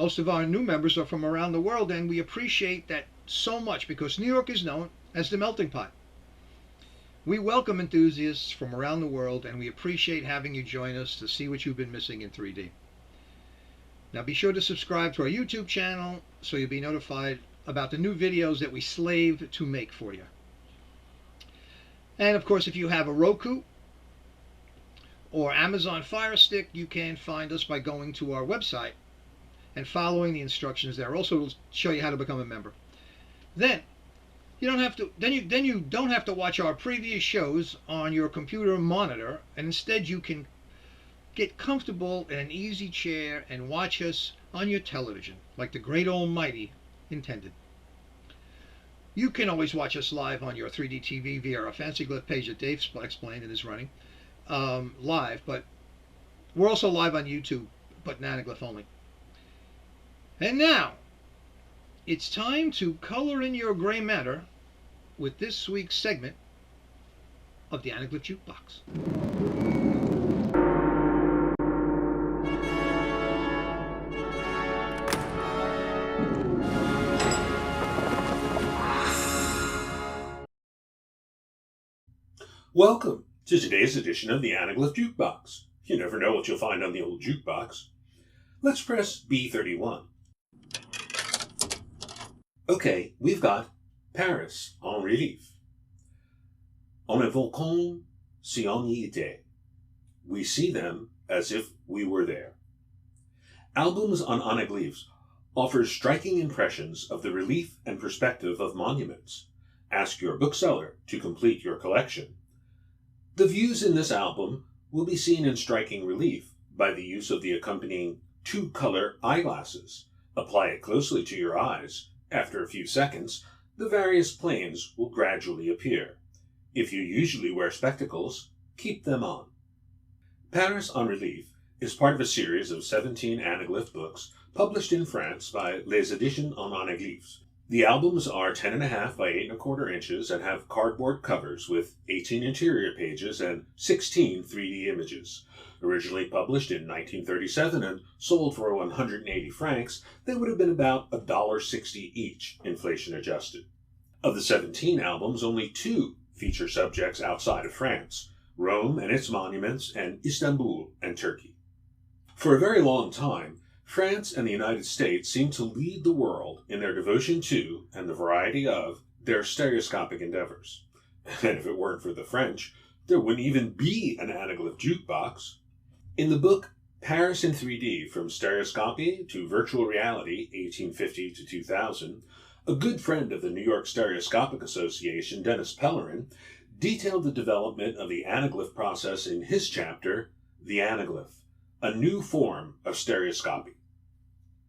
Most of our new members are from around the world, and we appreciate that so much because New York is known as the melting pot. We welcome enthusiasts from around the world, and we appreciate having you join us to see what you've been missing in 3D. Now be sure to subscribe to our YouTube channel so you'll be notified about the new videos that we slave to make for you. And of course, if you have a Roku or Amazon Fire Stick, you can find us by going to our website and following the instructions there. Also, will show you how to become a member. Then you don't have to. Then you don't have to watch our previous shows on your computer monitor, and instead you can get comfortable in an easy chair and watch us on your television, like the great Almighty intended. You can always watch us live on your 3D TV via our Fancy Glyph page that Dave explained and is running live, but we're also live on YouTube, but ANAGLYPH only. And now, it's time to color in your gray matter with this week's segment of the ANAGLYPH Jukebox. Welcome to today's edition of the ANAGLYPH Jukebox. You never know what you'll find on the old jukebox. Let's press B31. Okay, we've got Paris en relief. On a volcan si on y était. We see them as if we were there. Albums on ANAGLYPH offers striking impressions of the relief and perspective of monuments. Ask your bookseller to complete your collection. The views in this album will be seen in striking relief by the use of the accompanying two-color eyeglasses. Apply it closely to your eyes. After a few seconds, the various planes will gradually appear. If you usually wear spectacles, keep them on. Paris en relief is part of a series of 17 ANAGLYPH books published in France by Les Editions en ANAGLYPH. The albums are 10.5 by 8.25 inches and have cardboard covers with 18 interior pages and 16 3D images. Originally published in 1937 and sold for 180 francs, they would have been about $1.60 each, inflation adjusted. Of the 17 albums, only 2 feature subjects outside of France: Rome and its monuments, and Istanbul and Turkey. For a very long time, France and the United States seemed to lead the world in their devotion to, and the variety of, their stereoscopic endeavors. And if it weren't for the French, there wouldn't even be an ANAGLYPH jukebox. In the book Paris in 3D, From Stereoscopy to Virtual Reality, 1850 to 2000, a good friend of the New York Stereoscopic Association, Dennis Pellerin, detailed the development of the ANAGLYPH process in his chapter, The ANAGLYPH, a New Form of Stereoscopy.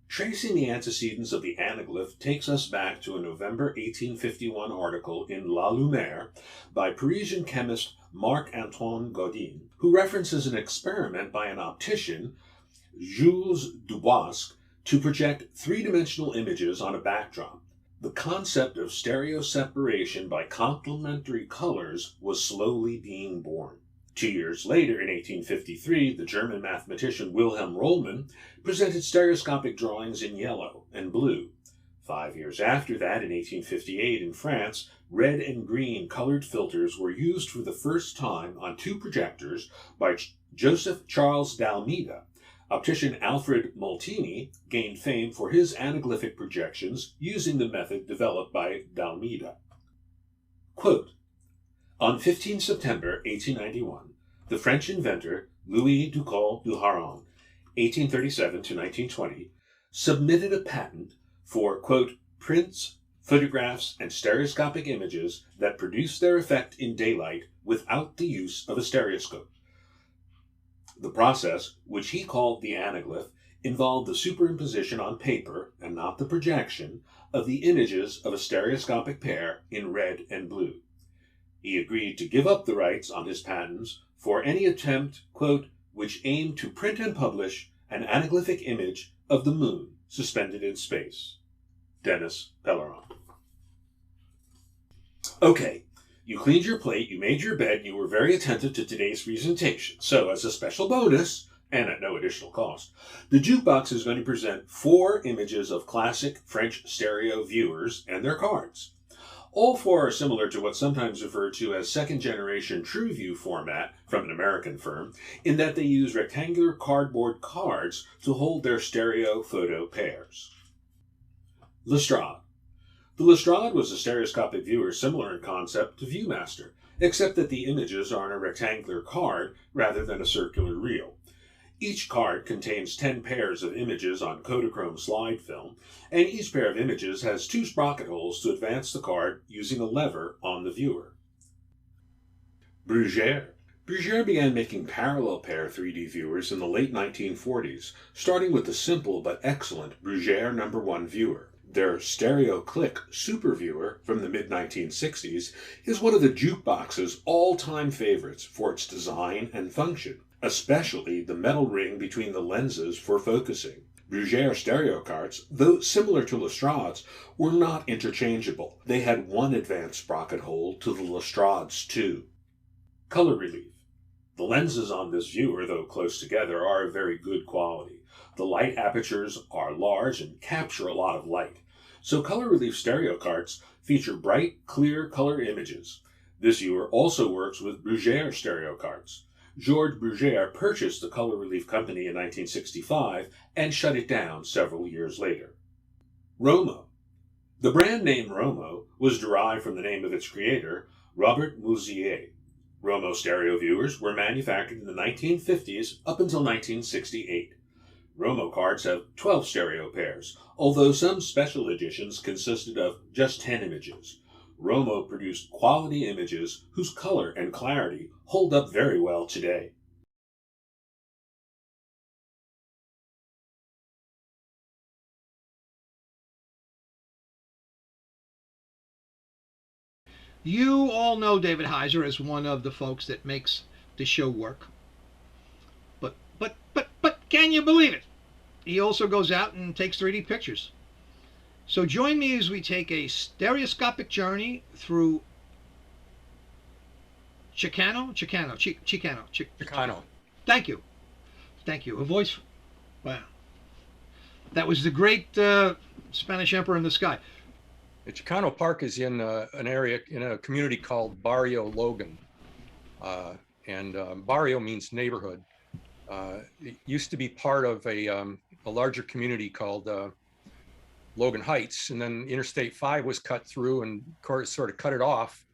Tracing the antecedents of the ANAGLYPH takes us back to a November 1851 article in La Lumière by Parisian chemist Marc-Antoine Gaudin, who references an experiment by an optician, Jules Dubois, to project three-dimensional images on a backdrop. The concept of stereo separation by complementary colors was slowly being born. 2 years later, in 1853, the German mathematician Wilhelm Rollmann presented stereoscopic drawings in yellow and blue. 5 years after that, in 1858, in France, red and green colored filters were used for the first time on 2 projectors by Joseph Charles d'Almeida. Optician Alfred Molteni gained fame for his anaglyphic projections using the method developed by d'Almeida. Quote, on 15 September 1891, the French inventor Louis Ducol du Harron, 1837 to 1920, submitted a patent for, quote, prints, photographs, and stereoscopic images that produce their effect in daylight without the use of a stereoscope. The process, which he called the anaglyph, involved the superimposition on paper, and not the projection, of the images of a stereoscopic pair in red and blue. He agreed to give up the rights on his patents for any attempt, quote, which aimed to print and publish an anaglyphic image of the moon suspended in space. Dennis Pellerin. Okay, you cleaned your plate, you made your bed, and you were very attentive to today's presentation. So, as a special bonus, and at no additional cost, the jukebox is going to present 4 images of classic French stereo viewers and their cards. All 4 are similar to what's sometimes referred to as second-generation TrueView format from an American firm, in that they use rectangular cardboard cards to hold their stereo photo pairs. Lestrade. The Lestrade was a stereoscopic viewer similar in concept to Viewmaster, except that the images are on a rectangular card rather than a circular reel. Each card contains 10 pairs of images on Kodachrome slide film, and each pair of images has 2 sprocket holes to advance the card using a lever on the viewer. Bruguière. Bruguière began making parallel pair 3D viewers in the late 1940s, starting with the simple but excellent Bruguière No. 1 viewer. Their Stereoclick Super Viewer from the mid-1960s is one of the jukebox's all-time favorites for its design and function, especially the metal ring between the lenses for focusing. Bruguière stereo cards, though similar to Lestrade's, were not interchangeable. They had one advanced sprocket hole to the Lestrade's 2. Color relief. The lenses on this viewer, though close together, are of very good quality. The light apertures are large and capture a lot of light, so color relief stereo cards feature bright, clear color images. This viewer also works with Bruguière stereo cards. Georges Bruguière purchased the color relief company in 1965 and shut it down several years later. Romo. The brand name Romo was derived from the name of its creator, Robert Mouzier. Romo stereo viewers were manufactured in the 1950s up until 1968. Romo cards have 12 stereo pairs, although some special editions consisted of just 10 images. Romo produced quality images whose color and clarity hold up very well today. You all know David Heiser as one of the folks that makes the show work. But can you believe it? He also goes out and takes 3D pictures. So join me as we take a stereoscopic journey through Chicano. Thank you. A voice. Wow. That was the great Spanish Emperor in the sky. The Chicano Park is in an area, in a community called Barrio Logan. Barrio means neighborhood. It used to be part of a larger community called Logan Heights, and then Interstate 5 was cut through and sort of cut it off.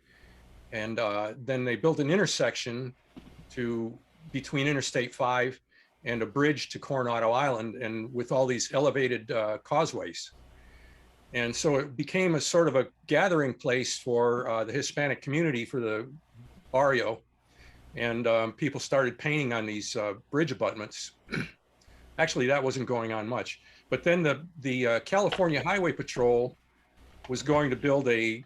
And then they built an intersection between Interstate 5 and a bridge to Coronado Island, and with all these elevated causeways. And so it became a sort of a gathering place for the Hispanic community, for the barrio. And people started painting on these bridge abutments. Actually, that wasn't going on much. But then the California Highway Patrol was going to build a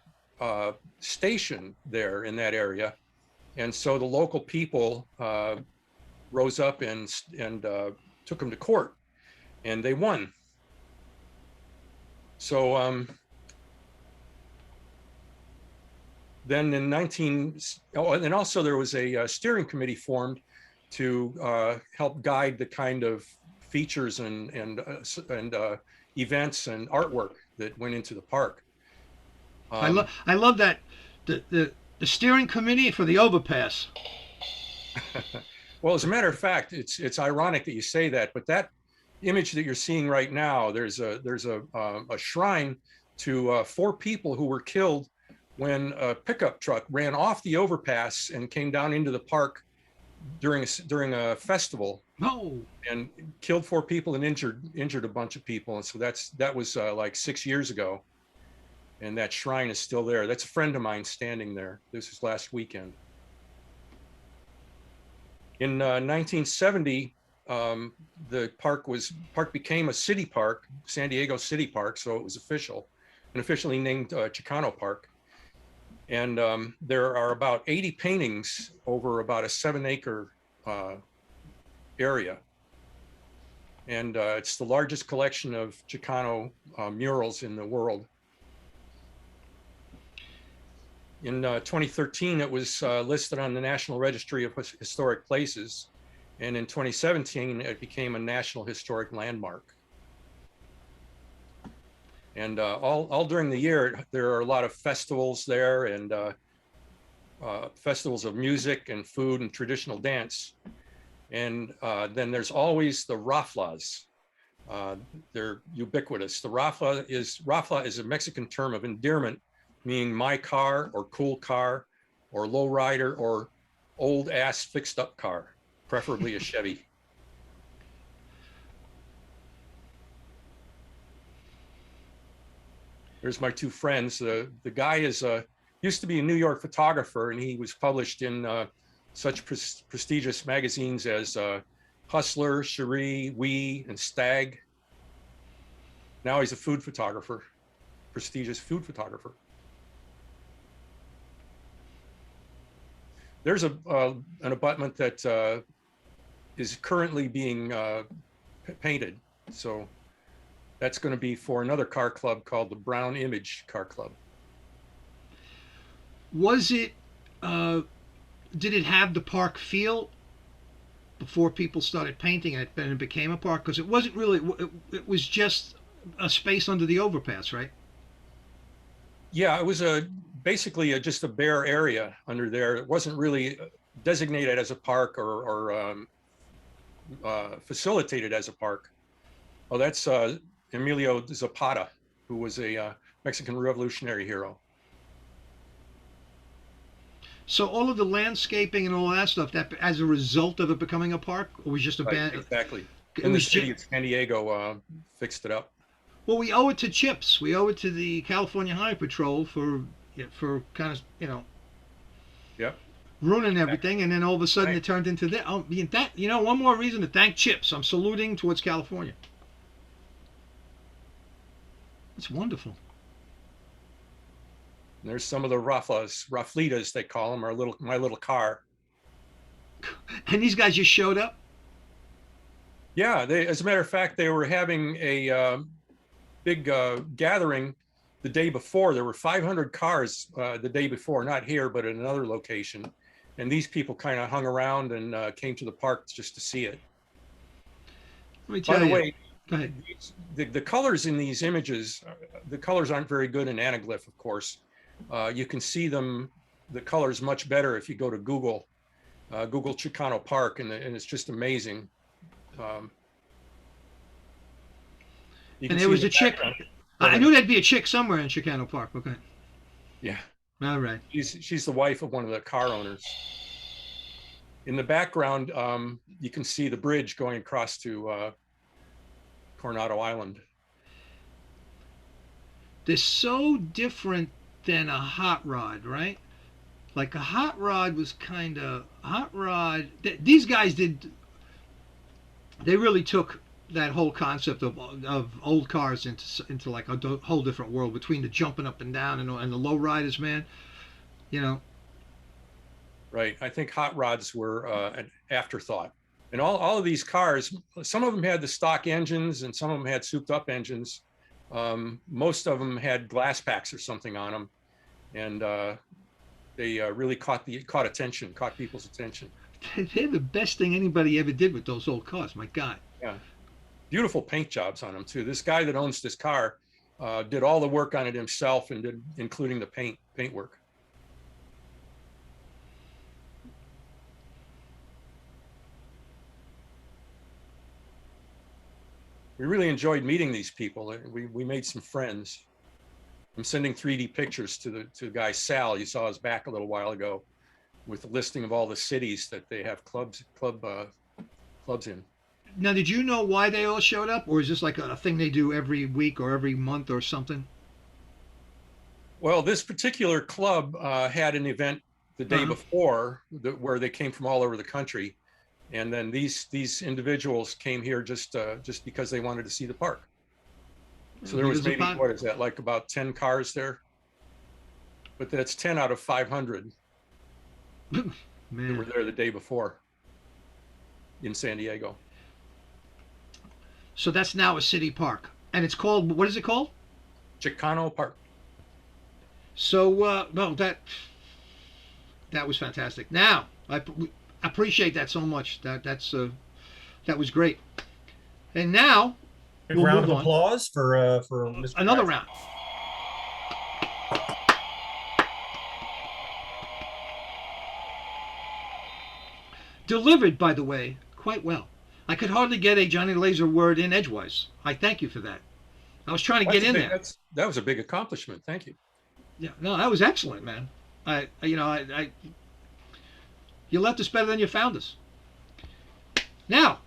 station there in that area. And so the local people rose up and took them to court, and they won. So then in and also there was a steering committee formed to help guide the kind of features and events and artwork that went into the park. I love that the steering committee for the overpass. Well, as a matter of fact, it's ironic that you say that, but that image that you're seeing right now, there's a shrine to 4 people who were killed when a pickup truck ran off the overpass and came down into the park during a festival. No. And killed 4 people and injured a bunch of people. And so that was like 6 years ago, and that shrine is still there. That's a friend of mine standing there. This was last weekend. In 1970, the park became a city park, San Diego City Park, so it was officially named Chicano Park. And there are about 80 paintings over about a 7-acre area. And it's the largest collection of Chicano murals in the world. In 2013, it was listed on the National Registry of Historic Places. And in 2017, it became a National Historic Landmark. And all during the year, there are a lot of festivals there, and festivals of music and food and traditional dance. And then there's always the raflas. They're ubiquitous. The rafla is a Mexican term of endearment, meaning my car or cool car or lowrider or old ass fixed up car, preferably a Chevy. There's my two friends. The guy used to be a New York photographer, and he was published in such prestigious magazines as Hustler, Cherie, Oui, and Stag. Now he's a food photographer, prestigious food photographer. There's an abutment that is currently being painted. So that's going to be for another car club called the Brown Image Car Club. Was it, did it have the park feel before people started painting it and it became a park? Because it wasn't really, it was just a space under the overpass, right? Yeah, it was basically just a bare area under there. It wasn't really designated as a park or facilitated as a park. Oh, that's Emilio Zapata, who was a Mexican revolutionary hero. So all of the landscaping and all that stuff, that as a result of it becoming a park, or was just a bad? Exactly. And the city of San Diego fixed it up. Well, we owe it to Chips. We owe it to the California Highway Patrol for kind of, Yep. ruining everything, and then all of a sudden it turned into that. Oh, one more reason to thank Chips. I'm saluting towards California. It's wonderful. And there's some of the Raflitas, they call them, my little car. And these guys just showed up? Yeah, as a matter of fact, they were having a big gathering the day before. There were 500 cars the day before, not here, but at another location. And these people kind of hung around and came to the park just to see it. Let me tell you. By the way, go ahead. The colors in these images, the colors aren't very good in ANAGLYPH, of course. You can see the colors much better if you go to Google Chicano Park, and it's just amazing. And there was a chick. I knew there'd be a chick somewhere in Chicano Park. Okay. Yeah. All right. She's the wife of one of the car owners. In the background, you can see the bridge going across to Coronado Island. They're so different than a hot rod, right? Like a hot rod was kind of these guys did. They really took that whole concept of old cars into like a whole different world, between the jumping up and down and the low riders, man. Right. I think hot rods were an afterthought. And all of these cars, some of them had the stock engines and some of them had souped up engines. Most of them had glass packs or something on them. And they really caught people's attention. They're the best thing anybody ever did with those old cars. My God. Yeah. Beautiful paint jobs on them too. This guy that owns this car did all the work on it himself, and including the paint work. We really enjoyed meeting these people. We made some friends. I'm sending 3D pictures to the guy Sal. You saw his back a little while ago, with a listing of all the cities that they have clubs in. Now, did you know why they all showed up, or is this like a thing they do every week or every month or something? Well, this particular club had an event the day before where they came from all over the country, and then these individuals came here just because they wanted to see the park. So there was maybe, what is that, like about 10 cars there? But that's 10 out of 500 Man. that were there the day before in San Diego. So that's now a city park, and it's called, what is it called? Chicano Park. So no, that was fantastic. Now, I appreciate that so much. That was great. And now Big we'll round move of on. applause for Mr. Another Patrick. round. Delivered, by the way, quite well. I could hardly get a Johnny Laser word in edgewise. I thank you for that. I was trying to get in there. That was a big accomplishment. Thank you. Yeah, no, that was excellent, man. You left us better than you found us. Now,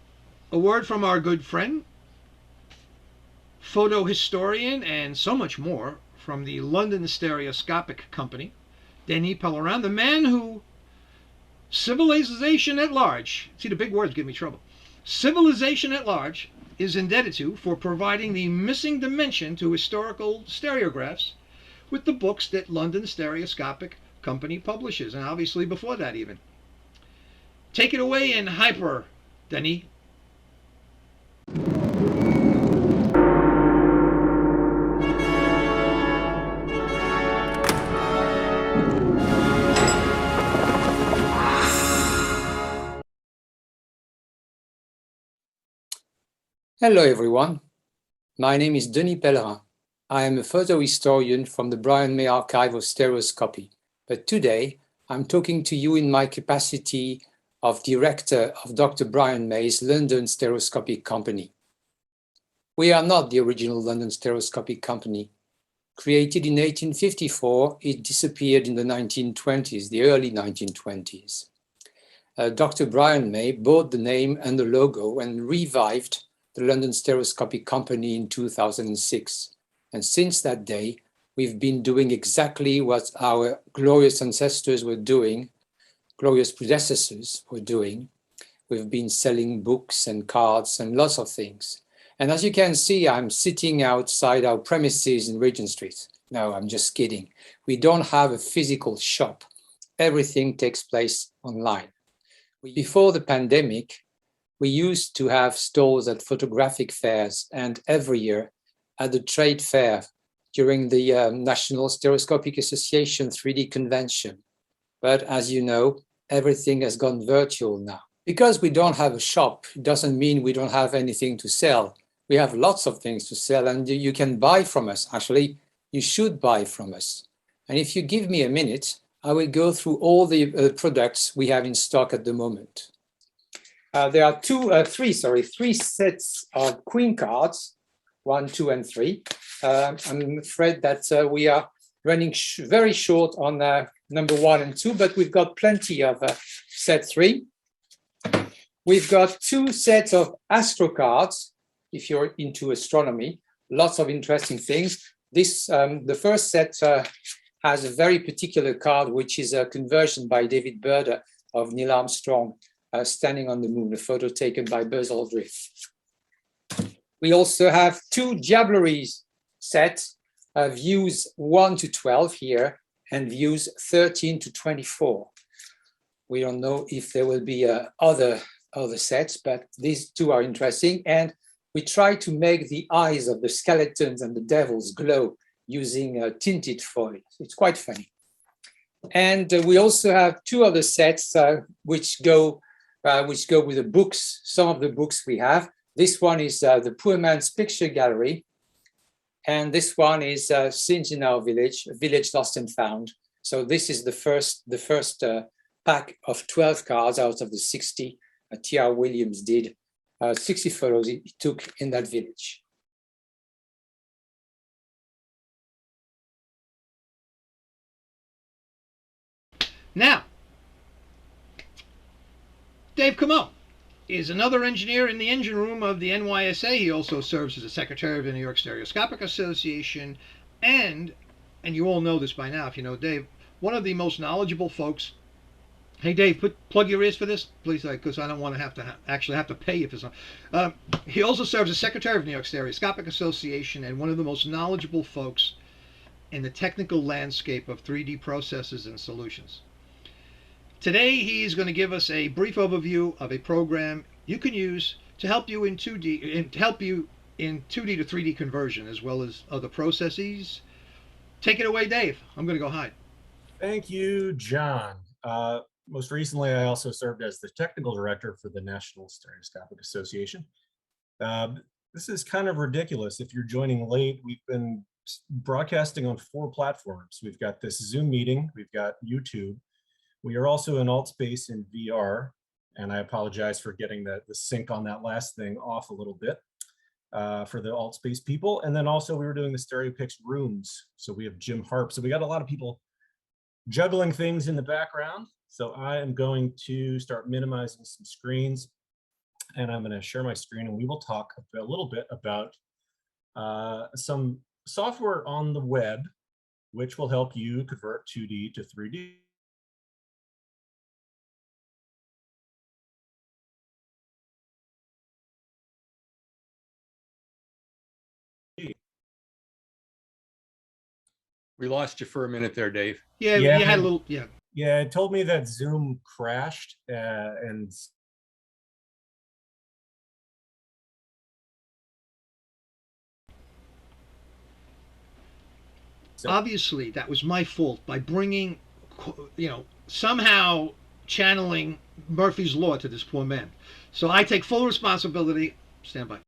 a word from our good friend, photo historian, and so much more from the London Stereoscopic Company, Denis Pellerin, the man who civilization at large, see the big words give me trouble, civilization at large is indebted to for providing the missing dimension to historical stereographs with the books that London Stereoscopic Company publishes, and obviously before that even. Take it away in hyper, Denis. Hello everyone, my name is Denis Pellerin. I am a photo historian from the Brian May Archive of Stereoscopy, but today I'm talking to you in my capacity of director of Dr. Brian May's London Stereoscopic Company. We are not the original London Stereoscopic Company. Created in 1854, it disappeared in the 1920s, the early 1920s. Dr. Brian May bought the name and the logo and revived the London Stereoscopic Company in 2006. And since that day, we've been doing exactly what our glorious ancestors were doing, glorious predecessors were doing. We've been selling books and cards and lots of things. And as you can see, I'm sitting outside our premises in Regent Street. No, I'm just kidding. We don't have a physical shop. Everything takes place online. Before the pandemic, we used to have stalls at photographic fairs and every year at the trade fair during the National Stereoscopic Association 3D convention. But as you know, everything has gone virtual now. Because we don't have a shop, it doesn't mean we don't have anything to sell. We have lots of things to sell and you can buy from us. Actually, you should buy from us. And if you give me a minute, I will go through all the products we have in stock at the moment. There are three sets of Queen cards, 1, 2, and 3. I'm afraid that we are running very short on number 1 and 2, but we've got plenty of set 3. We've got 2 sets of Astro Cards, if you're into astronomy, lots of interesting things. This, the first set has a very particular card, which is a conversion by David Berder of Neil Armstrong standing on the moon, a photo taken by Buzz Aldrin. We also have 2 Diableries sets, views 1 to 12 here, and views 13 to 24. We don't know if there will be other sets, but these 2 are interesting. And we try to make the eyes of the skeletons and the devils glow using tinted foil. It's quite funny. And we also have 2 other sets which go with the books, some of the books we have. This one is the Poor Man's Picture Gallery. And this one is Scenes in Our Village, A Village Lost and Found. So this is the first pack of 12 cards out of the 60 T.R. Williams did, 60 photos he took in that village. Now, Dave Comeau is another engineer in the engine room of the NYSA. He also serves as the secretary of the New York Stereoscopic Association, and you all know this by now if you know Dave, one of the most knowledgeable folks. Hey Dave, plug your ears for this, please, because I don't want to actually have to pay you for something. He also serves as secretary of the New York Stereoscopic Association and one of the most knowledgeable folks in the technical landscape of 3D processes and solutions. Today he's going to give us a brief overview of a program you can use to help you in 2D to 3D conversion as well as other processes. Take it away, Dave. I'm going to go hide. Thank you, John. most recently, I also served as the technical director for the National Stereoscopic Association. This is kind of ridiculous. If you're joining late, we've been broadcasting on 4 platforms. We've got this Zoom meeting, we've got YouTube. We are also in AltSpace in VR, and I apologize for getting the sync on that last thing off a little bit for the AltSpace people. And then also we were doing the StereoPix rooms. So we have Jim Harp. So we got a lot of people juggling things in the background. So I am going to start minimizing some screens, and I'm going to share my screen, and we will talk a little bit about some software on the web, which will help you convert 2D to 3D. We lost you for a minute there, Dave. Yeah, Yeah. you had a little, yeah. Yeah, it told me that Zoom crashed and so, Obviously, that was my fault by bringing, somehow channeling Murphy's Law to this poor man. So I take full responsibility. Stand by.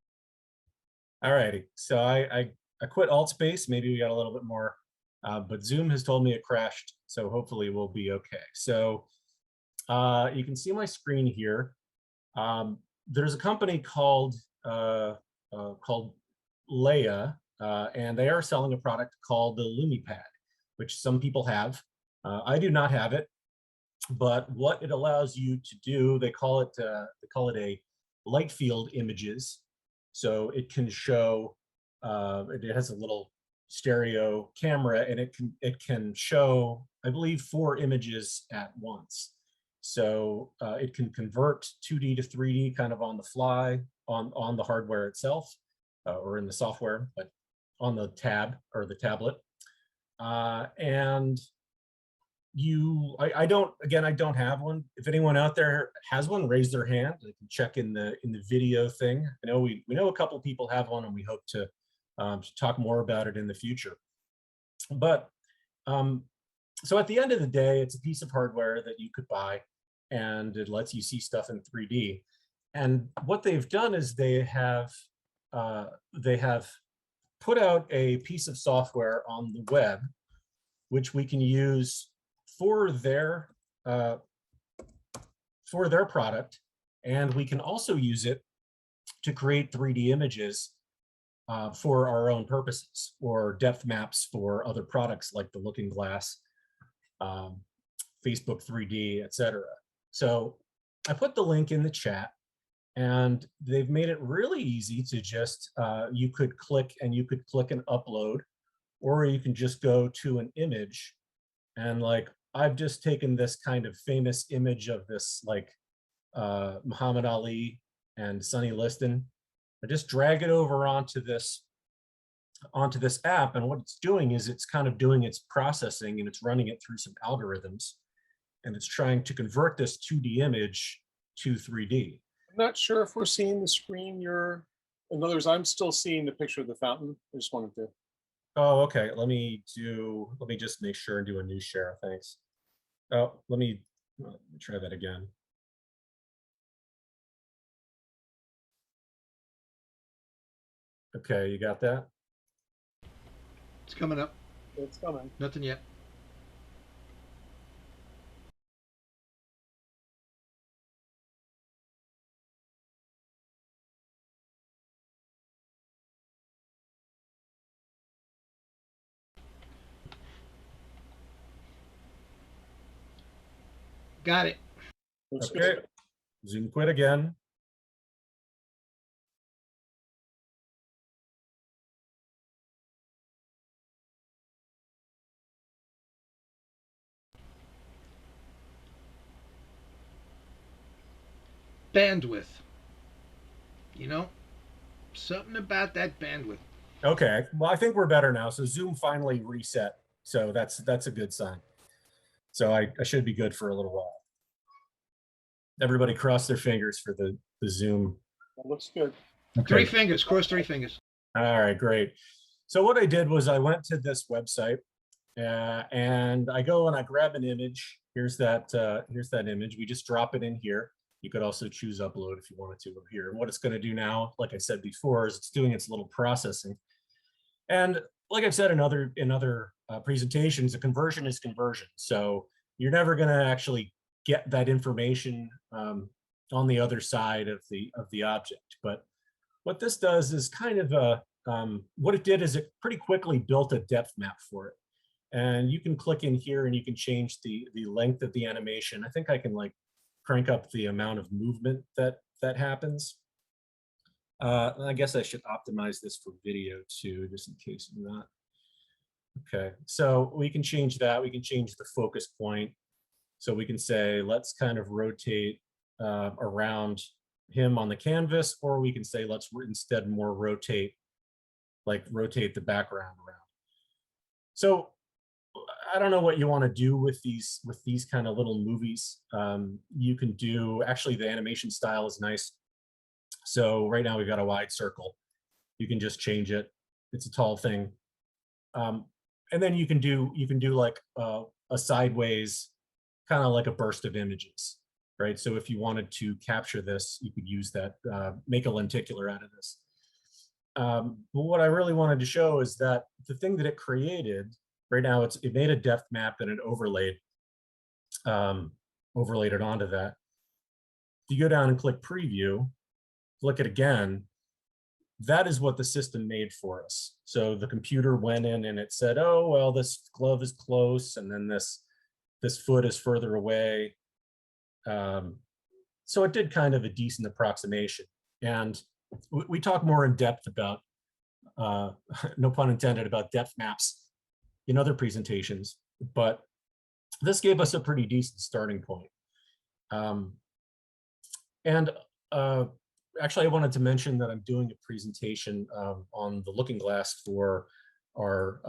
all righty. So I quit AltSpace. Maybe we got a little bit more, but Zoom has told me it crashed. So hopefully we'll be okay. So you can see my screen here. There's a company called Leia, and they are selling a product called the LumiPad, which some people have. I do not have it, but what it allows you to do, they call it a light field images. So it can show, it has a little stereo camera, and it can show, I believe, 4 images at once. So it can convert 2D to 3D kind of on the fly on the hardware itself, or in the software, but on the tab or the tablet. And I don't have one. If anyone out there has one, raise their hand. They can check in the video thing. I know we know a couple people have one, and we hope to talk more about it in the future. But so at the end of the day, it's a piece of hardware that you could buy, and it lets you see stuff in 3D. And what they've done is they have put out a piece of software on the web, which we can use for their product, and we can also use it to create 3D images for our own purposes, or depth maps for other products like the Looking Glass, Facebook 3D, etc. So I put the link in the chat, and they've made it really easy to just, you could click and upload, or you can just go to an image, and like I've just taken this kind of famous image of this like Muhammad Ali and Sonny Liston. I just drag it over onto this app, and what it's doing is it's kind of doing its processing, and it's running it through some algorithms, and it's trying to convert this 2D image to 3D. I'm not sure if we're seeing the screen in other words, I'm still seeing the picture of the fountain. I just wanted to. Oh, okay. Let me just make sure and do a new share. Thanks. Oh, let me try that again. Okay, you got that? It's coming up. It's coming. Nothing yet. Got it. Looks Okay. good. Zoom quit again. Bandwidth. Something about that bandwidth. Okay, well, I think we're better now. So Zoom finally reset. So that's a good sign. So I should be good for a little while. Everybody cross their fingers for the Zoom. That looks good. Okay. 3 fingers. Cross 3 fingers. All right, great. So what I did was I went to this website and I go and I grab an image. here's that image. We just drop it in here. You could also choose upload if you wanted to over here. And what it's going to do now, like I said before, is it's doing its little processing. And like I've said in other presentations, a conversion is conversion. So you're never going to actually get that information on the other side of the object. But what this does is kind of what it did is it pretty quickly built a depth map for it. And you can click in here and you can change the length of the animation. I think I can like crank up the amount of movement that happens. I guess I should optimize this for video too, just in case I'm not. Okay, so we can change that. We can change the focus point. So we can say, let's kind of rotate around him on the canvas, or we can say, let's instead more rotate the background around. So I don't know what you want to do with these kind of little movies. You can do, actually the animation style is nice. So right now we've got a wide circle. You can just change it. It's a tall thing. And then you can do like a sideways, kind of like a burst of images, right? So if you wanted to capture this, you could use that, make a lenticular out of this. But what I really wanted to show is that the thing that it created, right now it made a depth map and it overlaid it onto that. If you go down and click preview, click it again, that is what the system made for us. So the computer went in and it said, oh, well, this glove is close, and then this foot is further away. So it did kind of a decent approximation. And we talk more in depth about, no pun intended, about depth maps in other presentations, but this gave us a pretty decent starting point. Actually, I wanted to mention that I'm doing a presentation on the Looking Glass for our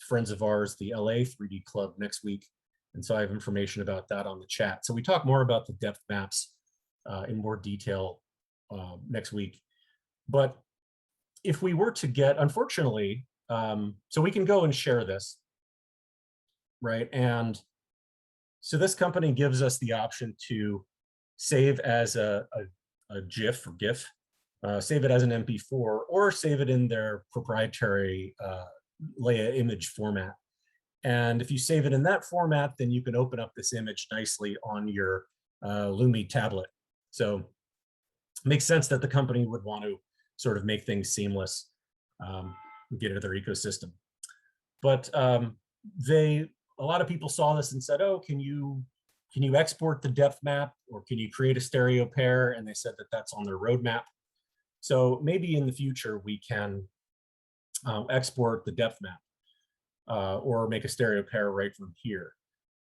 friends of ours, the LA 3D Club, next week. And so I have information about that on the chat. So we talk more about the depth maps in more detail next week. But if we were to get, unfortunately, so we can go and share this, right? And so this company gives us the option to save as a GIF or GIF, save it as an MP4, or save it in their proprietary Leia image format. And if you save it in that format, then you can open up this image nicely on your Lumi tablet. So it makes sense that the company would want to sort of make things seamless, get into their ecosystem. But a lot of people saw this and said, oh, can you export the depth map, or can you create a stereo pair? And they said that that's on their roadmap. So maybe in the future we can export the depth map or make a stereo pair right from here.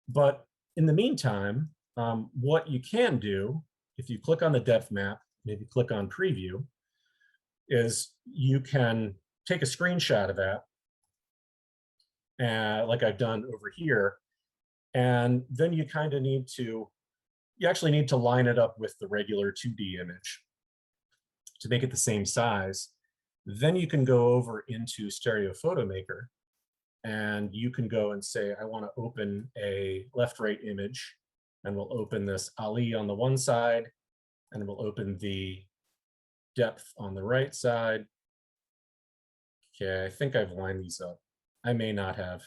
But in the meantime, what you can do, if you click on the depth map, maybe click on preview, is you can take a screenshot of that, like I've done over here. And then you kind of you actually need to line it up with the regular 2D image to make it the same size. Then you can go over into Stereo Photo Maker, and you can go and say, I want to open a left-right image, and we'll open this Ali on the one side, and we'll open the depth on the right side. Okay, I think I've lined these up. I may not have.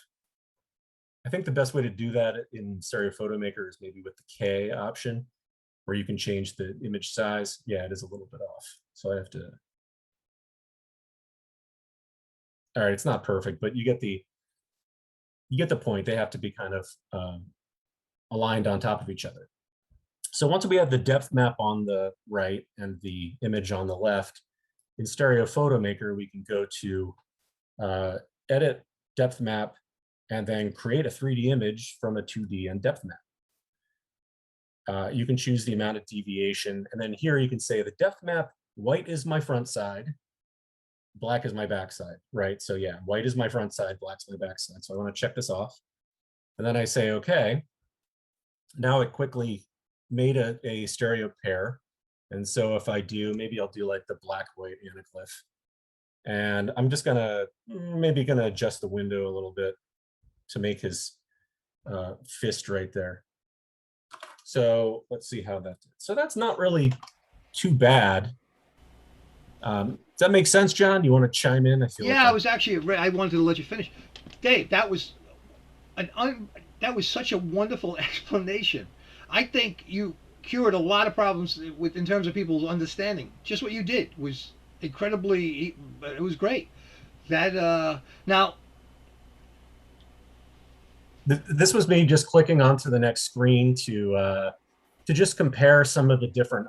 I think the best way to do that in Stereo Photo Maker is maybe with the K option, where you can change the image size. Yeah, it is a little bit off. So I have to. All right, it's not perfect, but you get the point. They have to be kind of aligned on top of each other. So once we have the depth map on the right and the image on the left, in Stereo Photo Maker, we can go to Edit Depth Map, and then create a 3D image from a 2D and depth map. You can choose the amount of deviation, and then here you can say the depth map, white is my front side, black is my back side, right? So yeah, white is my front side, black's my back side. So I want to check this off. And then I say, okay. Now it quickly made a stereo pair. And so if I do, maybe I'll do like the black-white ANAGLYPH. And I'm just maybe gonna adjust the window a little bit to make his fist right there. So let's see how that did. So that's not really too bad. Does that make sense, John? Do you want to chime in? I feel Yeah, like I was actually. I wanted to let you finish, Dave. That was that was such a wonderful explanation. I think you cured a lot of problems with in terms of people's understanding. Just what you did was incredibly. It was great. That now. This was me just clicking onto the next screen to just compare some of the different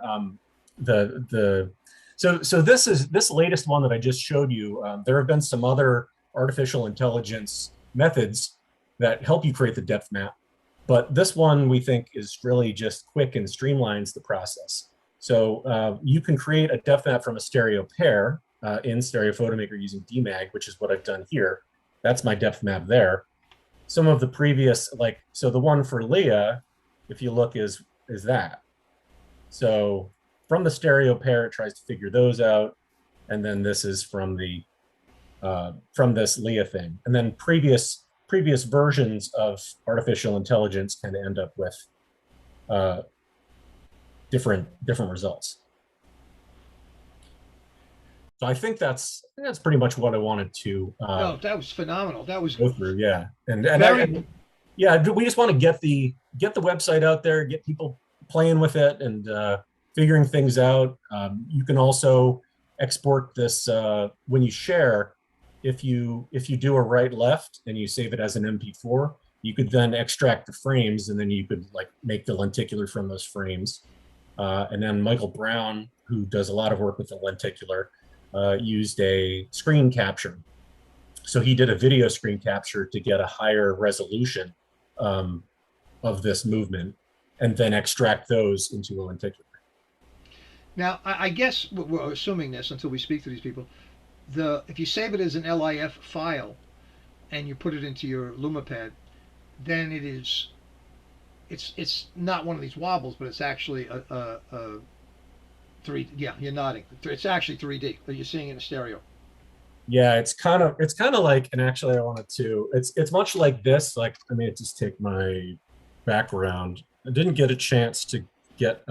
so this latest one that I just showed you. There have been some other artificial intelligence methods that help you create the depth map, but this one we think is really just quick and streamlines the process. So you can create a depth map from a stereo pair in Stereo Photomaker using DMAG, which is what I've done here. That's my depth map there. Some of the previous, like, so the one for Leia, if you look, is that. So from the stereo pair, it tries to figure those out. And then this is from the from this Leia thing. And then previous versions of artificial intelligence kind of end up with different results. So I think that's pretty much what I wanted to. No, that was phenomenal. That was go through, yeah, and yeah, we just want to get the website out there, get people playing with it and figuring things out. You can also export this when you share. If you do a right left and you save it as an MP4, you could then extract the frames and then you could like make the lenticular from those frames. And then Michael Brown, who does a lot of work with the lenticular, used a screen capture. So he did a video screen capture to get a higher resolution of this movement and then extract those into a lenticular. Now, I guess we're assuming this until we speak to these people. If you save it as an LIF file and you put it into your LumaPad, then it's not one of these wobbles, but it's actually a 3D. Yeah, you're nodding. It's actually 3D, but you're seeing it in stereo. Yeah, it's kind of like, and actually I wanted to, it's much like this. Like, I mean, just take my background. I didn't get a chance to get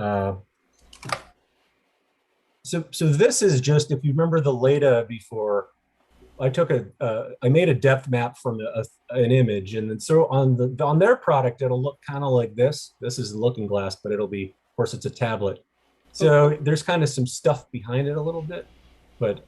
so this is just, if you remember the Leia before, I took I made a depth map from an image, and then so on their product it'll look kind of like this. This is the Looking Glass, but it'll be, of course, it's a tablet. So there's kind of some stuff behind it a little bit, but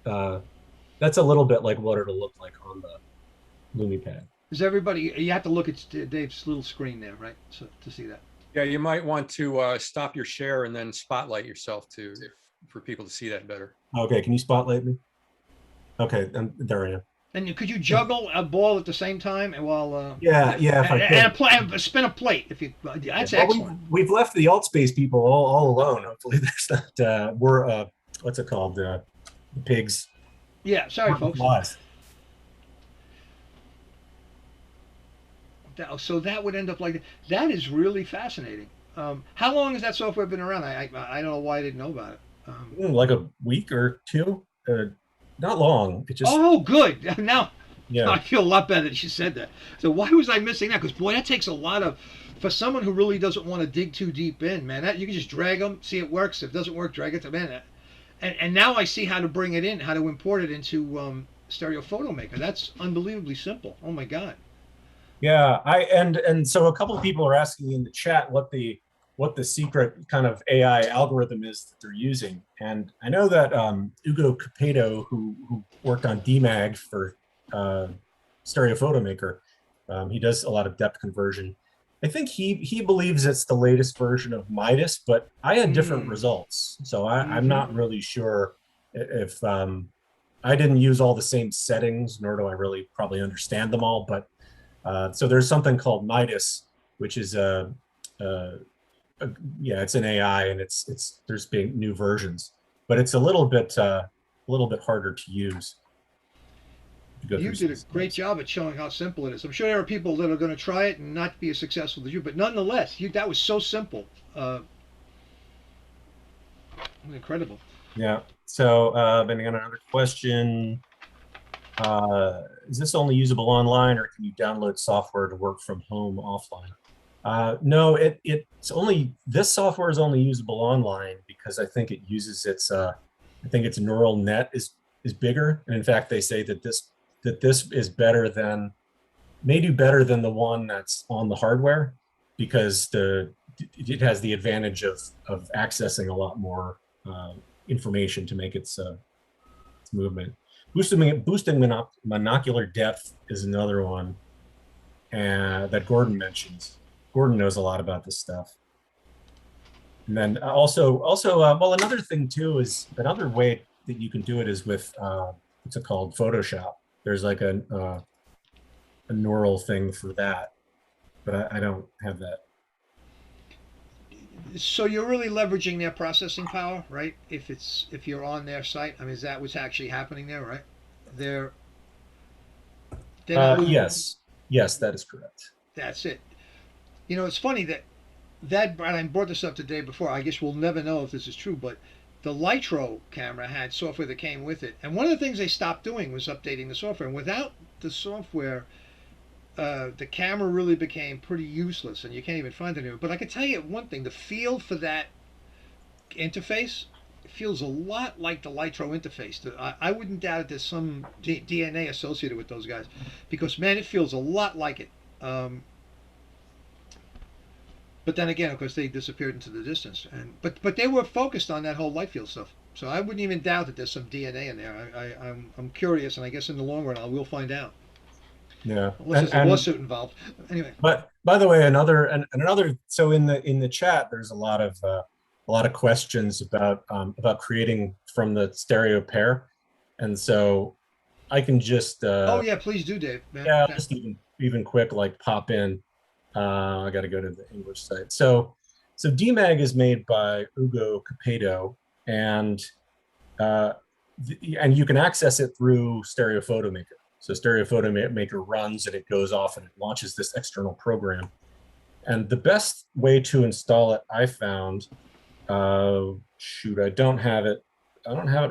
that's a little bit like what it'll look like on the LumiPad. Is everybody? You have to look at Dave's little screen there, right, so, to see that. Yeah, you might want to stop your share and then spotlight yourself for people to see that better. Okay, can you spotlight me? Okay, there I am. And could you juggle a ball at the same time and while? Yeah, if I could. And spin a plate if you. That's well, excellent. We've left the Altspace people all alone. Hopefully, there's not. We're what's it called? The pigs. Yeah, sorry, folks. Lost. So that would end up like that. That is really fascinating. How long has that software been around? I don't know why I didn't know about it. Like a week or two. Not long. It just. Oh, good. Now, yeah. I feel a lot better that you said that. So why was I missing that? Because boy, that takes a lot of, for someone who really doesn't want to dig too deep in, man. That you can just drag them, see it works. If it doesn't work, drag it to man. And now I see how to bring it in, how to import it into Stereo Photomaker. That's unbelievably simple. Oh my God. Yeah, and so a couple of people are asking in the chat what the secret kind of AI algorithm is that they're using. And I know that Ugo Capetto, who worked on DMAG for Stereo Photomaker, he does a lot of depth conversion. I think he believes it's the latest version of Midas, but I had different results. So I'm not really sure if I didn't use all the same settings, nor do I really probably understand them all. But so there's something called Midas, which is yeah, it's an AI, and there's been new versions, but it's a little bit harder to use. You did a great job at showing how simple it is. I'm sure there are people that are going to try it and not be as successful as you, but nonetheless, that was so simple. Incredible. Yeah. So then I got another question. Is this only usable online, or can you download software to work from home offline? No, it's only, this software is only usable online because I think it uses its, I think its neural net is bigger. And in fact, they say that this is better than, may do better than the one that's on the hardware, because it has the advantage of accessing a lot more information to make its movement. Boosting monocular depth is another one that Gordon mentions. Gordon knows a lot about this stuff. And then also, well, another thing too is, another way that you can do it is with what's it called, Photoshop. There's like a neural thing for that, but I don't have that. So you're really leveraging their processing power, right? If you're on their site, I mean, is that what's actually happening there, right? They're not, yes, that is correct. that's it. You know, it's funny and I brought this up the day before. I guess we'll never know if this is true, but the Litro camera had software that came with it, and one of the things they stopped doing was updating the software. And without the software, the camera really became pretty useless, and you can't even find it anymore. But I can tell you one thing: the feel for that interface feels a lot like the Litro interface. I wouldn't doubt that there's some DNA associated with those guys, because man, it feels a lot like it. But then again, of course, they disappeared into the distance, but they were focused on that whole light field stuff. So I wouldn't even doubt that there's some DNA in there. I'm curious, and I guess in the long run, I will find out. Yeah, Unless there's a lawsuit involved. Anyway. But by the way, another. So in the chat, there's a lot of questions about creating from the stereo pair, and so I can just. Oh yeah, please do, Dave. Yeah, I'll just even quick like pop in. I got to go to the English site. So DMAG is made by Ugo Capedo, and you can access it through Stereo Photo Maker. So Stereo Photo Maker runs and it goes off and it launches this external program. And the best way to install it, I found, shoot, I don't have it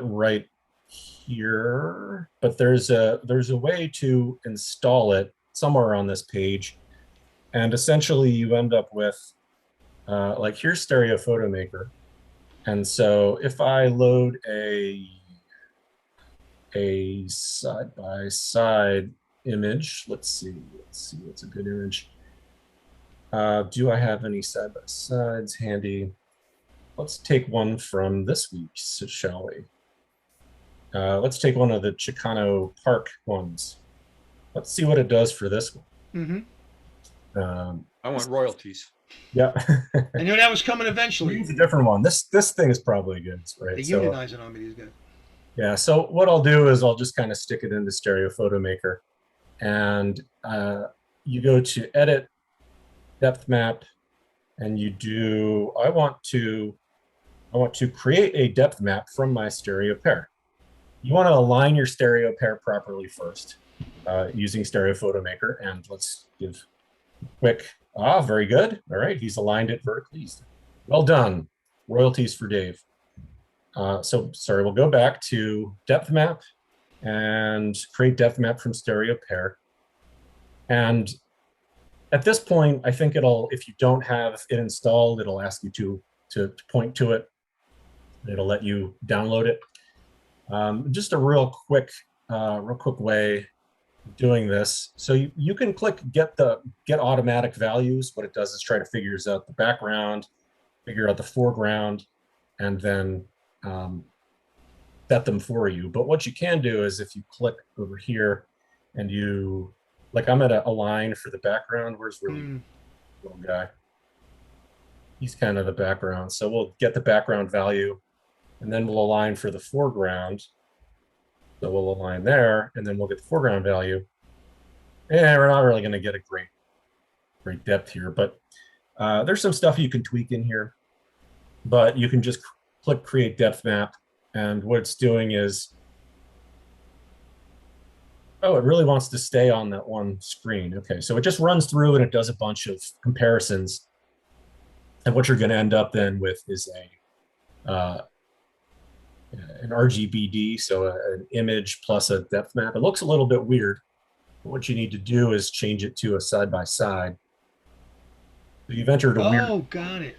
right here, but there's a way to install it somewhere on this page. And essentially you end up with, like, here's Stereo Photo Maker. And so if I load a side-by-side image, let's see what's a good image. Do I have any side-by-sides handy? Let's take one from this week, shall we? Let's take one of the Chicano Park ones. Let's see what it does for this one. Mm-hmm. I want royalties. Yeah. I knew that was coming eventually. Use a different one. This thing is probably good, right? They're unionizing on me, these guys. Yeah. So what I'll do is I'll just kind of stick it into Stereo Photo Maker, and you go to Edit, Depth Map, and you do. I want to create a depth map from my stereo pair. You want to align your stereo pair properly first, using Stereo Photo Maker, and let's give quick. Very good. All right, he's aligned it vertically. Well done. Royalties for Dave. So sorry, we'll go back to depth map and create depth map from stereo pair. And at this point, I think if you don't have it installed, it'll ask you to point to it. It'll let you download it. Just a real quick way doing this. So you can click get automatic values. What it does is try to figure out the background, figure out the foreground, and then set them for you. But what you can do is if you click over here and you, like, I'm at a line for the background. Where's really little guy? He's kind of the background. So we'll get the background value, and then we'll align for the foreground. So we'll align there, and then we'll get the foreground value. And we're not really going to get a great depth here, but there's some stuff you can tweak in here. But you can just click Create Depth Map, and what it's doing is, it really wants to stay on that one screen. Okay, so it just runs through and it does a bunch of comparisons. And what you're going to end up then with is an RGBD, so an image plus a depth map. It looks a little bit weird, but what you need to do is change it to a side-by-side. You've entered a weird, Oh, got it.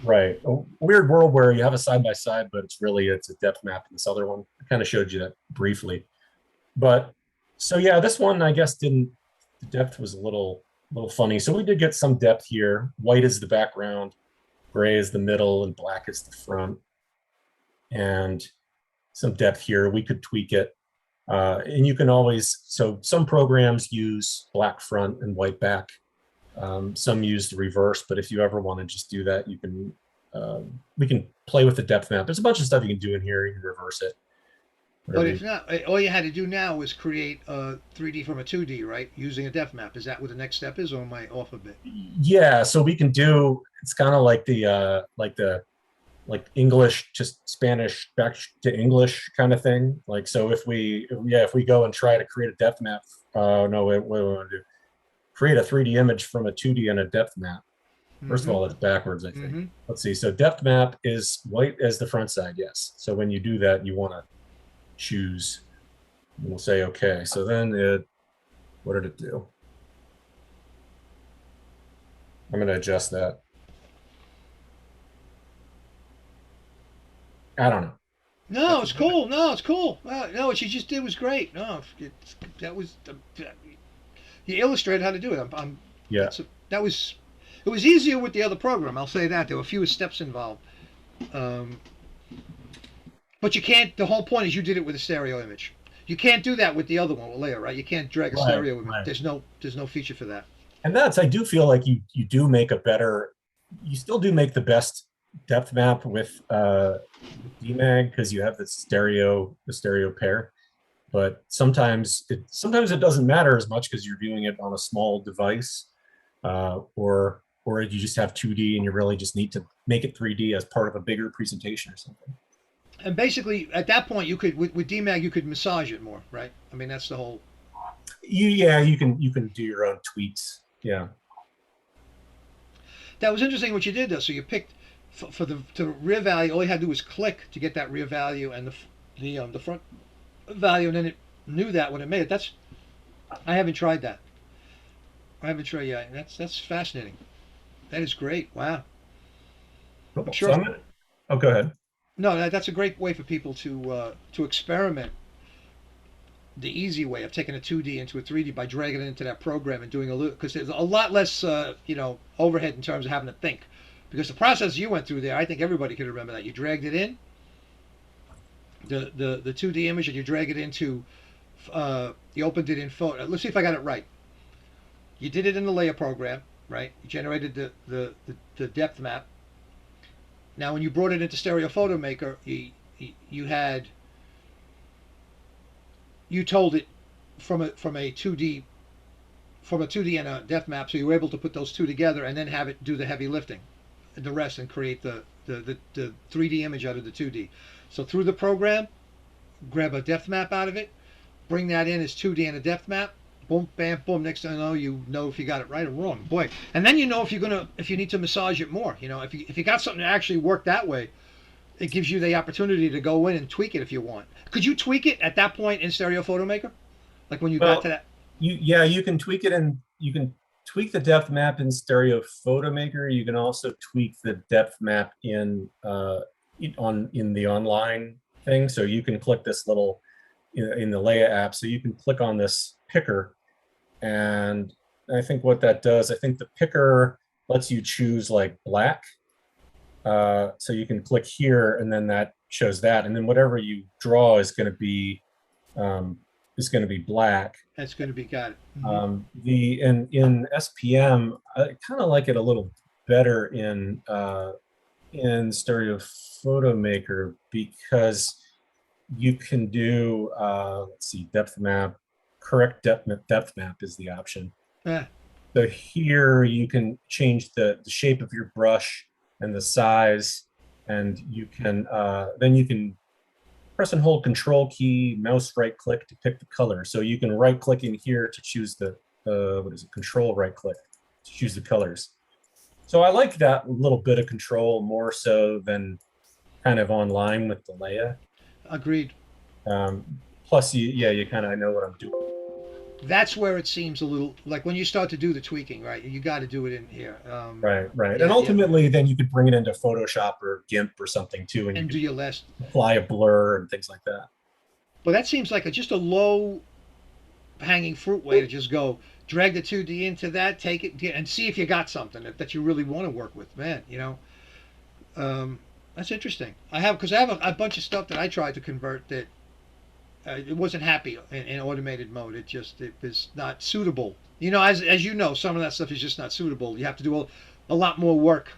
right, a weird world where you have a side by side, but it's a depth map in this other one. I kind of showed you that briefly. But so yeah, this one I guess didn't, the depth was a little funny. So we did get some depth here. White is the background, gray is the middle, and black is the front. And some depth here. We could tweak it. And you can always, so some programs use black front and white back. Some use the reverse, but if you ever want to just do that, you can, we can play with the depth map. There's a bunch of stuff you can do in here. You can reverse it. But if not, all you had to do now was create a 3D from a 2D, right? Using a depth map. Is that what the next step is, or am I off a bit? Yeah, so we can do, it's kind of like like English to Spanish back to English kind of thing. Like, so if we go and try to create a depth map, no, what do we want to do? Create a 3D image from a 2D and a depth map. First of all, it's backwards, I think. Let's see. So depth map is white as the front side, yes. So when you do that, you want to choose, and we'll say okay. So then what did it do? I'm going to adjust that. I don't know. No, it's cool. No, it's cool. No, what you just did was great. No, that was you illustrated how to do it. Yeah. It was easier with the other program. I'll say that there were fewer steps involved. But you can't. The whole point is you did it with a stereo image. You can't do that with the other one with Leia, right? You can't drag a stereo image. Right. There's no feature for that. And I do feel like you do make a better. You still do make the best depth map with DMAG because you have the stereo pair, but sometimes it doesn't matter as much because you're doing it on a small device, or you just have 2D and you really just need to make it 3D as part of a bigger presentation or something. And basically, at that point, you could with DMAG you could massage it more, right? I mean, that's the whole. You can do your own tweaks. Yeah. That was interesting what you did though. So you picked for the rear value. All you had to do was click to get that rear value and the front value, and then it knew that when it made it. I haven't tried that. I haven't tried yet. That's fascinating. That is great. Wow. I'm sure. So go ahead. No, that's a great way for people to experiment. The easy way of taking a 2D into a 3D by dragging it into that program and doing a little, because there's a lot less overhead in terms of having to think. Because the process you went through there, I think everybody could remember that. You dragged it in, the 2D image, and you drag it into, you opened it in photo. Let's see if I got it right. You did it in the Leia program, right? You generated the depth map. Now, when you brought it into Stereo Photo Maker, you told it from a 2D and a depth map, so you were able to put those two together and then have it do the heavy lifting, and the rest, and create the 3D image out of the 2D. So through the program, grab a depth map out of it, bring that in as 2D and a depth map. Boom, bam, boom. Next thing you know if you got it right or wrong. Boy, and then you know if you need to massage it more. If you got something that actually worked that way, it gives you the opportunity to go in and tweak it if you want. Could you tweak it at that point in Stereo Photo Maker? Like when you got to that? You can tweak it, and you can tweak the depth map in Stereo Photo Maker. You can also tweak the depth map in the online thing. So you can click this little in the Leia app. So you can click on this picker, and I think what that does, I think the picker lets you choose like black. So you can click here, and then that shows that, and then whatever you draw is going to be black. That's going to be got it. In SPM, I kind of like it a little better in Stereo Photo Maker because you can do let's see, depth map. Correct depth map is the option. So here you can change the shape of your brush and the size, and you can then you can press and hold Control key, mouse right click to pick the color. So you can right click in here to choose the Control right click to choose the colors. So I like that little bit of control more so than kind of online with the Leia. Agreed. Plus, you kind of know what I'm doing. That's where it seems a little like when you start to do the tweaking, right? You got to do it in here. Right, right. Yeah, And yeah. ultimately, then you could bring it into Photoshop or GIMP or something too, and you And do could your last. apply a blur and things like that. But that seems like just a low hanging fruit way to just go drag the 2D into that, take it, and see if you got something that you really want to work with, man. That's interesting. I have a bunch of stuff that I tried to convert that it wasn't happy in automated mode. It was not suitable. As you know, some of that stuff is just not suitable. You have to do a lot more work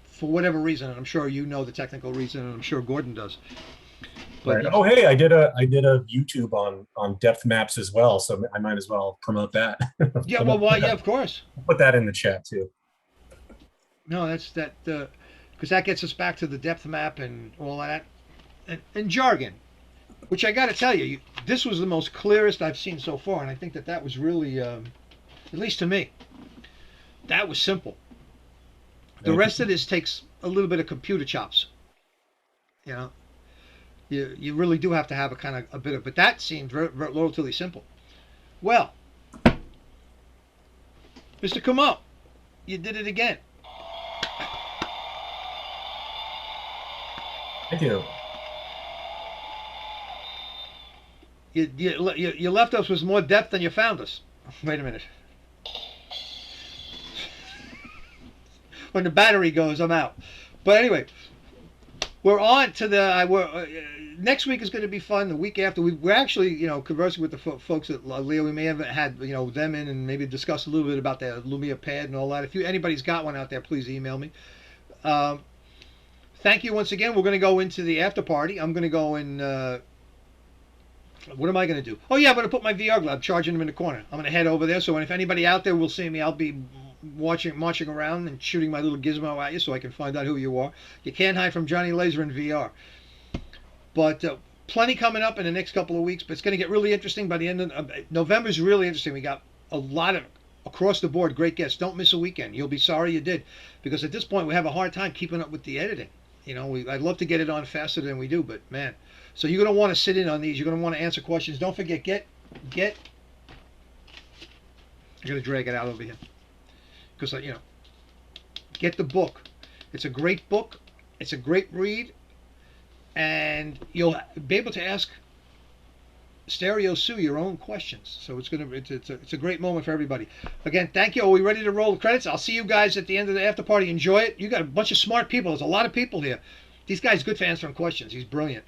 for whatever reason, and I'm sure you know the technical reason, and I'm sure Gordon does. But Right. Oh, hey, I did a YouTube on depth maps as well, so I might as well promote that. yeah, well, why? Yeah, of course. Put that in the chat too. No, that's that because that gets us back to the depth map and all that, and jargon, which I got to tell you, this was the most clearest I've seen so far, and I think that was really, at least to me, that was simple. The rest of this takes a little bit of computer chops. You really do have to have a bit of, but that seemed relatively simple. Well, Mr. Comeau, you did it again. Thank you. You left us with more depth than you found us. Wait a minute. When the battery goes, I'm out. But anyway, we're on to the. Next week is going to be fun. The week after, we're actually, conversing with the folks at Leia. We may have had, them in and maybe discuss a little bit about the Lumia pad and all that. If anybody's got one out there, please email me. Thank you once again. We're going to go into the after party. I'm going to go in. What am I going to do? Oh yeah, I'm going to put my VR glove, charging them in the corner. I'm going to head over there. So if anybody out there will see me, I'll be marching around and shooting my little gizmo at you, so I can find out who you are. You can't hide from Johnny Laser in VR. But plenty coming up in the next couple of weeks. But it's going to get really interesting by the end of November. Is really interesting. We got a lot of across the board great guests. Don't miss a weekend. You'll be sorry you did, because at this point we have a hard time keeping up with the editing. I'd love to get it on faster than we do, but man. So you're going to want to sit in on these. You're going to want to answer questions. Don't forget, get. I'm going to drag it out over here, because get the book. It's a great book. It's a great read, and you'll be able to ask Stereo Sue your own questions. So it's a great moment for everybody. Again, thank you. Are we ready to roll the credits? I'll see you guys at the end of the after party. Enjoy it. You got a bunch of smart people. There's a lot of people here. These guys good for answering questions. He's brilliant.